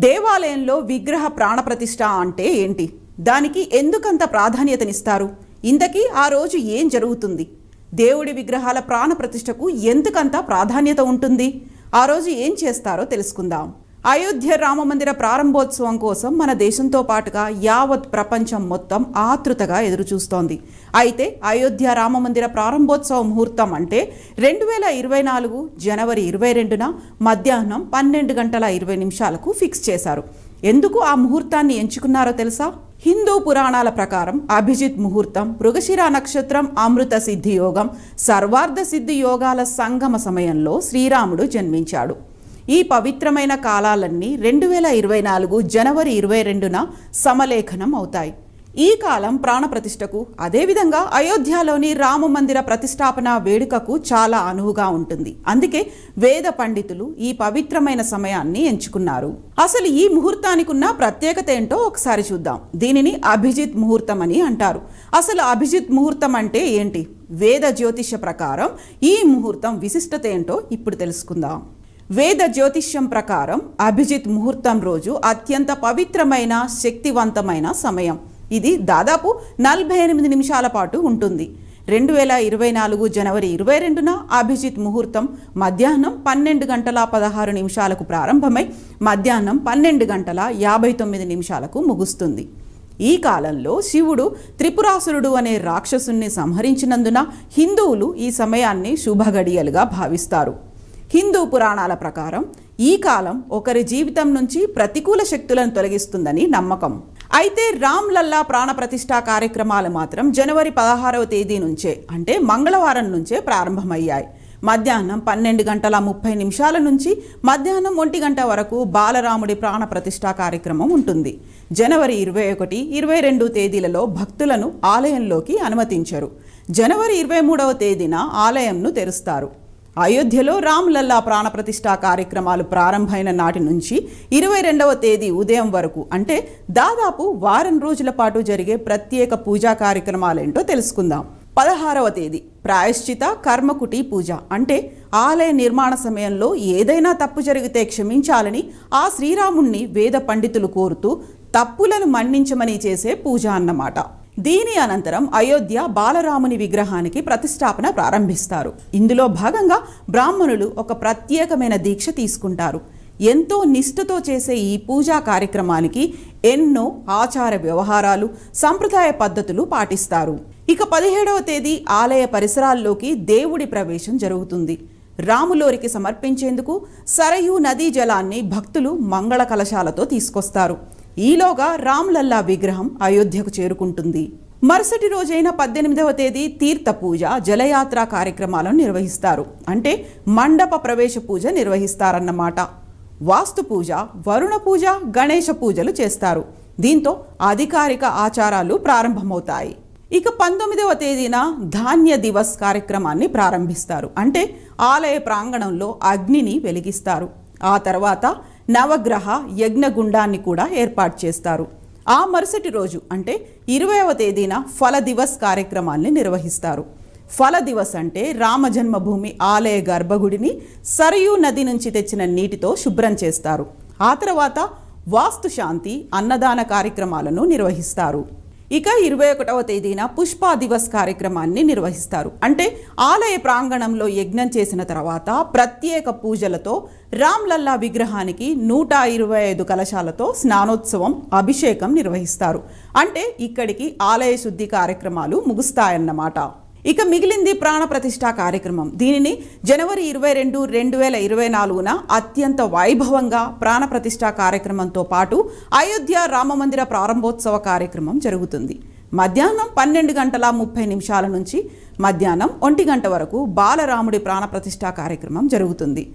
దేవాలయంలో విగ్రహ ప్రాణప్రతిష్ఠ అంటే ఏంటి? దానికి ఎందుకంత ప్రాధాన్యతనిస్తారు? ఇంతకీ ఆ రోజు ఏం జరుగుతుంది? దేవుడి విగ్రహాల ప్రాణప్రతిష్ఠకు ఎందుకంత ప్రాధాన్యత ఉంటుంది? ఆ రోజు ఏం చేస్తారో తెలుసుకుందాం. అయోధ్య రామమందిర ప్రారంభోత్సవం కోసం మన దేశంతో పాటుగా యావత్ ప్రపంచం మొత్తం ఆతృతగా ఎదురుచూస్తోంది. అయితే అయోధ్య రామమందిర ప్రారంభోత్సవ ముహూర్తం అంటే 2024 జనవరి 22న మధ్యాహ్నం 12:20 ఫిక్స్ చేశారు. ఎందుకు ఆ ముహూర్తాన్ని ఎంచుకున్నారో తెలుసా? హిందూ పురాణాల ప్రకారం అభిజిత్ ముహూర్తం, మృగశిర నక్షత్రం, అమృత సిద్ధి యోగం, సర్వార్థ సిద్ధి యోగాల సంగమ సమయంలో శ్రీరాముడు జన్మించాడు. ఈ పవిత్రమైన కాలాలన్నీ 2024 జనవరి 22న సమలేఖనం అవుతాయి. ఈ కాలం ప్రాణప్రతిష్ఠకు, అదేవిధంగా అయోధ్యలోని రామమందిర ప్రతిష్టాపన వేడుకకు చాలా అనువుగా ఉంటుంది. అందుకే వేద పండితులు ఈ పవిత్రమైన సమయాన్ని ఎంచుకున్నారు. అసలు ఈ ముహూర్తానికి ఉన్న ప్రత్యేకత ఏంటో ఒకసారి చూద్దాం. దీనిని అభిజిత్ ముహూర్తం అని అంటారు. అసలు అభిజిత్ ముహూర్తం అంటే ఏంటి? వేద జ్యోతిష్య ప్రకారం ఈ ముహూర్తం విశిష్టత ఏంటో ఇప్పుడు తెలుసుకుందాం. వేద జ్యోతిష్యం ప్రకారం అభిజిత్ ముహూర్తం రోజు అత్యంత పవిత్రమైన, శక్తివంతమైన సమయం. ఇది దాదాపు 48 నిమిషాల పాటు ఉంటుంది. 2024 జనవరి 22న అభిజిత్ ముహూర్తం మధ్యాహ్నం 12:16 ప్రారంభమై మధ్యాహ్నం 12:59 ముగుస్తుంది. ఈ కాలంలో శివుడు త్రిపురాసురుడు అనే రాక్షసుని సంహరించినందున హిందువులు ఈ సమయాన్ని శుభగడియలుగా భావిస్తారు. హిందూ పురాణాల ప్రకారం ఈ కాలం ఒకరి జీవితం నుంచి ప్రతికూల శక్తులను తొలగిస్తుందని నమ్మకం. అయితే రామ్ లల్లా ప్రాణప్రతిష్ఠా కార్యక్రమాలు మాత్రం జనవరి 16వ తేదీ నుంచే, అంటే మంగళవారం నుంచే ప్రారంభమయ్యాయి. మధ్యాహ్నం 12:30 నుంచి మధ్యాహ్నం 1 గంట వరకు బాలరాముడి ప్రాణప్రతిష్ఠా కార్యక్రమం ఉంటుంది. జనవరి 21, 22 తేదీలలో భక్తులను ఆలయంలోకి అనుమతించరు. జనవరి 23వ తేదీన ఆలయంను తెరుస్తారు. అయోధ్యలో రామ్ లల్లా ప్రాణప్రతిష్ఠా కార్యక్రమాలు ప్రారంభమైన నాటి నుంచి 22వ తేదీ ఉదయం వరకు, అంటే దాదాపు వారం రోజుల పాటు జరిగే ప్రత్యేక పూజా కార్యక్రమాలేంటో తెలుసుకుందాం. 16వ తేదీ ప్రాయశ్చిత కర్మకుటి పూజ, అంటే ఆలయ నిర్మాణ సమయంలో ఏదైనా తప్పు జరిగితే క్షమించాలని ఆ శ్రీరాముణ్ణి వేద పండితులు కోరుతూ తప్పులను మన్నించమని చేసే పూజ అన్నమాట. దీని అనంతరం అయోధ్య బాలరాముని విగ్రహానికి ప్రతిష్టాపన ప్రారంభిస్తారు. ఇందులో భాగంగా బ్రాహ్మణులు ఒక ప్రత్యేకమైన దీక్ష తీసుకుంటారు. ఎంతో నిష్ఠతో చేసే ఈ పూజా కార్యక్రమానికి ఎన్నో ఆచార వ్యవహారాలు, సంప్రదాయ పద్ధతులు పాటిస్తారు. ఇక 17వ తేదీ ఆలయ పరిసరాల్లోకి దేవుడి ప్రవేశం జరుగుతుంది. రాములోరికి సమర్పించేందుకు సరయూ నదీ జలాన్ని భక్తులు మంగళ కలశాలతో తీసుకొస్తారు. ఈలోగా రామ్ లల్లా విగ్రహం అయోధ్యకు చేరుకుంటుంది. మరుసటి రోజైన 18వ తేదీ తీర్థ పూజ, జలయాత్ర కార్యక్రమాలను నిర్వహిస్తారు. అంటే మండప ప్రవేశ పూజ నిర్వహిస్తారన్నమాట. వాస్తు పూజ, వరుణ పూజ, గణేష పూజలు చేస్తారు. దీంతో అధికారిక ఆచారాలు ప్రారంభమవుతాయి. ఇక 19వ తేదీన ధాన్య దివస్ కార్యక్రమాన్ని ప్రారంభిస్తారు. అంటే ఆలయ ప్రాంగణంలో అగ్నిని వెలిగిస్తారు. ఆ తర్వాత నవగ్రహ యజ్ఞగుండాన్ని కూడా ఏర్పాటు చేస్తారు. ఆ మరుసటి రోజు అంటే 20వ తేదీన ఫల దివస్ కార్యక్రమాన్ని నిర్వహిస్తారు. ఫల దివస్ అంటే రామ జన్మభూమి ఆలయ గర్భగుడిని సరయూ నది నుంచి తెచ్చిన నీటితో శుభ్రం చేస్తారు. ఆ తర్వాత వాస్తు శాంతి, అన్నదాన కార్యక్రమాలను నిర్వహిస్తారు. ఇక 21వ తేదీన పుష్పా దివస్ కార్యక్రమాన్ని నిర్వహిస్తారు. అంటే ఆలయ ప్రాంగణంలో యజ్ఞం చేసిన తర్వాత ప్రత్యేక పూజలతో రామ్ లల్లా విగ్రహానికి 125 కలశాలతో స్నానోత్సవం, అభిషేకం నిర్వహిస్తారు. అంటే ఇక్కడికి ఆలయ శుద్ధి కార్యక్రమాలు ముగుస్తాయన్నమాట. ఇక మిగిలింది ప్రాణప్రతిష్ఠా కార్యక్రమం. దీనిని జనవరి 22, 2024న అత్యంత వైభవంగా ప్రాణప్రతిష్ఠా కార్యక్రమంతో పాటు అయోధ్య రామమందిర ప్రారంభోత్సవ కార్యక్రమం జరుగుతుంది. మధ్యాహ్నం 12:30 నుంచి మధ్యాహ్నం 1 గంట వరకు బాలరాముడి ప్రాణప్రతిష్ఠా కార్యక్రమం జరుగుతుంది.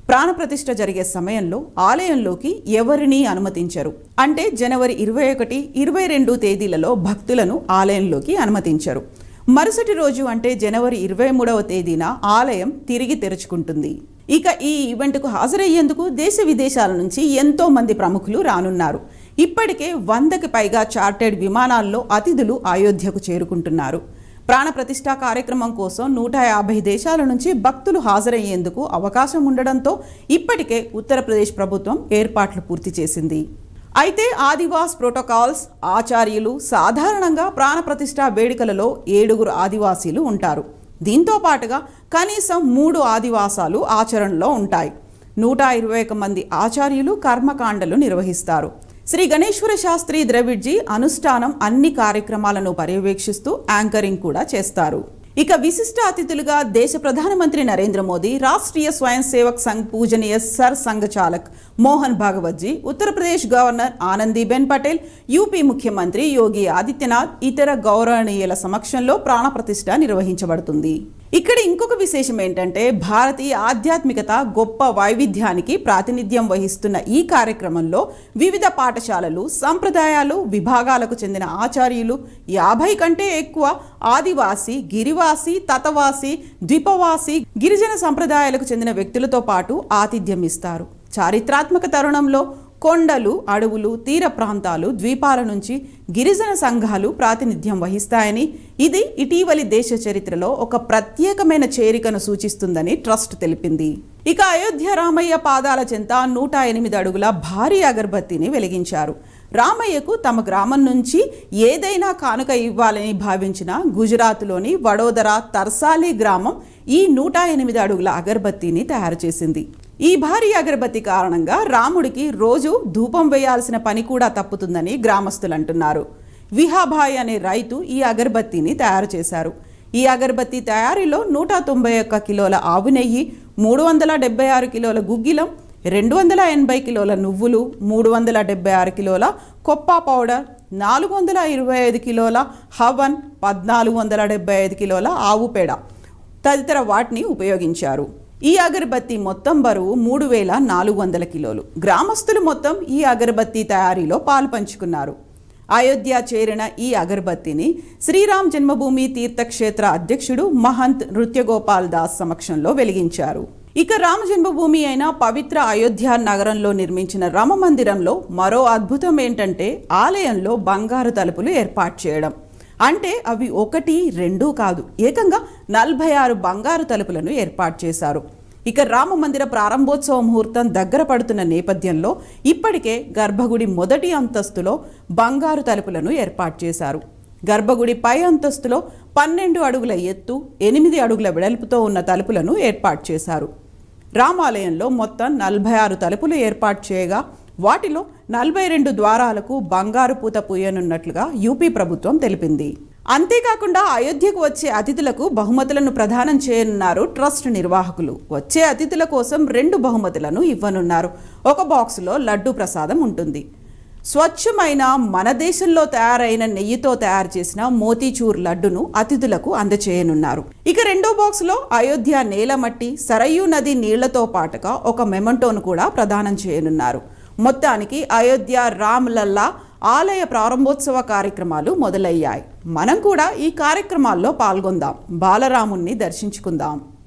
ప్రాణప్రతిష్ఠ జరిగే సమయంలో ఆలయంలోకి ఎవరినీ అనుమతించరు. అంటే జనవరి 21, 22 తేదీలలో భక్తులను ఆలయంలోకి అనుమతించరు. మరుసటి రోజు అంటే జనవరి 23వ తేదీన ఆలయం తిరిగి తెరుచుకుంటుంది. ఇక ఈ ఈవెంట్కు హాజరయ్యేందుకు దేశ విదేశాల నుంచి ఎంతో మంది ప్రముఖులు రానున్నారు. ఇప్పటికే 100కి పైగా చార్టెడ్ విమానాల్లో అతిథులు అయోధ్యకు చేరుకుంటున్నారు. ప్రాణప్రతిష్ఠ కార్యక్రమం కోసం 150 దేశాల నుంచి భక్తులు హాజరయ్యేందుకు అవకాశం ఉండడంతో ఇప్పటికే ఉత్తరప్రదేశ్ ప్రభుత్వం ఏర్పాట్లు పూర్తి చేసింది. అయితే ఆదివాస్ ప్రోటోకాల్స్ ఆచార్యులు సాధారణంగా ప్రాణప్రతిష్ఠ వేడుకలలో 7 ఆదివాసీలు ఉంటారు. దీంతో పాటుగా కనీసం 3 ఆదివాసాలు ఆచరణలో ఉంటాయి. 121 మంది ఆచార్యులు కర్మకాండలు నిర్వహిస్తారు. శ్రీ గణేశ్వర శాస్త్రి ద్రవిడ్జీ అనుష్ఠానం అన్ని కార్యక్రమాలను పర్యవేక్షిస్తూ యాంకరింగ్ కూడా చేస్తారు. ఇక విశిష్ట అతిథులుగా దేశ ప్రధానమంత్రి నరేంద్ర మోదీ, రాష్ట్రీయ స్వయం సేవక్ సంఘ్ పూజనీయ సర్ సంఘ చాలక్ మోహన్ భాగవత్జీ, ఉత్తరప్రదేశ్ గవర్నర్ ఆనందీబెన్ పటేల్, యూపీ ముఖ్యమంత్రి యోగి ఆదిత్యనాథ్, ఇతర గౌరవనీయుల సమక్షంలో ప్రాణప్రతిష్ఠ నిర్వహించబడుతుంది. ఇక్కడ ఇంకొక విశేషం ఏంటంటే భారతీయ ఆధ్యాత్మికత గొప్ప వైవిధ్యానికి ప్రాతినిధ్యం వహిస్తున్న ఈ కార్యక్రమంలో వివిధ పాఠశాలలు, సంప్రదాయాలు, విభాగాలకు చెందిన ఆచార్యులు, 50 కంటే ఎక్కువ ఆదివాసీ, గిరివాసి, తతవాసి, ద్వీపవాసి, గిరిజన సంప్రదాయాలకు చెందిన వ్యక్తులతో పాటు ఆతిథ్యం ఇస్తారు. చారిత్రాత్మక తరుణంలో కొండలు, అడవులు, తీర ప్రాంతాలు, ద్వీపాల నుంచి గిరిజన సంఘాలు ప్రాతినిధ్యం వహిస్తాయని, ఇది ఇటీవలి దేశ చరిత్రలో ఒక ప్రత్యేకమైన చేరికను సూచిస్తుందని ట్రస్ట్ తెలిపింది. ఇక అయోధ్య రామయ్య పాదాల చెంత 108 అడుగుల భారీ అగరబత్తిని వెలిగించారు. రామయ్యకు తమ గ్రామం నుంచి ఏదైనా కానుక ఇవ్వాలని భావించిన గుజరాత్లోని వడోదర తర్సాలి గ్రామం ఈ 108 అడుగుల అగరబత్తిని తయారు చేసింది. ఈ భారీ అగరబత్తి కారణంగా రాముడికి రోజు ధూపం వేయాల్సిన పని కూడా తప్పుతుందని గ్రామస్తులు అంటున్నారు. విహాభాయ్ అనే రైతు ఈ అగరబత్తిని తయారు చేశారు. ఈ అగరబత్తి తయారీలో 191 కిలోల ఆవు నెయ్యి, 376 కిలోల గుగ్గిలం, 280 కిలోల నువ్వులు, 376 కిలోల కొప్ప పౌడర్, 425 కిలోల హవన్, 1475 కిలోల ఆవు పేడ తదితర వాటిని ఉపయోగించారు. ఈ అగరబత్తి మొత్తం బరువు 3400 కిలోలు. గ్రామస్తులు మొత్తం ఈ అగరబత్తి తయారీలో పాలు పంచుకున్నారు. అయోధ్య చేరిన ఈ అగరబత్తిని శ్రీరామ్ జన్మభూమి తీర్థక్షేత్ర అధ్యక్షుడు మహంత్ నృత్యగోపాల్ దాస్ సమక్షంలో వెలిగించారు. ఇక రామ జన్మభూమి అయిన పవిత్ర అయోధ్య నగరంలో నిర్మించిన రామ మందిరంలో మరో అద్భుతం ఏంటంటే ఆలయంలో బంగారు తలుపులు ఏర్పాటు చేయడం. అంటే అవి 1, 2 కాదు, ఏకంగా 46 బంగారు తలుపులను ఏర్పాటు చేశారు. ఇక రామ మందిర ప్రారంభోత్సవ ముహూర్తం దగ్గర పడుతున్న నేపథ్యంలో ఇప్పటికే గర్భగుడి మొదటి అంతస్తులో బంగారు తలుపులను ఏర్పాటు చేశారు. గర్భగుడి పై అంతస్తులో 12 అడుగుల ఎత్తు, 8 అడుగుల వెడల్పుతో ఉన్న తలుపులను ఏర్పాటు చేశారు. రామాలయంలో మొత్తం 46 తలుపులు ఏర్పాటు చేయగా వాటిలో 42 ద్వారాలకు బంగారు పూత పూయనున్నట్లుగా యూపీ ప్రభుత్వం తెలిపింది. అంతేకాకుండా అయోధ్యకు వచ్చే అతిథులకు బహుమతులను ప్రదానం చేయనున్నారు ట్రస్ట్ నిర్వాహకులు. వచ్చే అతిథుల కోసం 2 బహుమతులను ఇవ్వనున్నారు. ఒక బాక్సులో లడ్డు ప్రసాదం ఉంటుంది. స్వచ్ఛమైన మన దేశంలో తయారైన నెయ్యితో తయారు చేసిన మోతీచూర్ లడ్డును అతిథులకు అందచేయనున్నారు. ఇక 2వ బాక్సులో అయోధ్య నేలమట్టి, సరయూ నది నీళ్లతో పాటుగా ఒక మెమంటోను కూడా ప్రదానం చేయనున్నారు. మొత్తానికి అయోధ్య రామ్లల్లా ఆలయ ప్రారంభోత్సవ కార్యక్రమాలు మొదలయ్యాయి. మనం కూడా ఈ కార్యక్రమాల్లో పాల్గొందాం, బాలరాముణ్ణి దర్శించుకుందాం.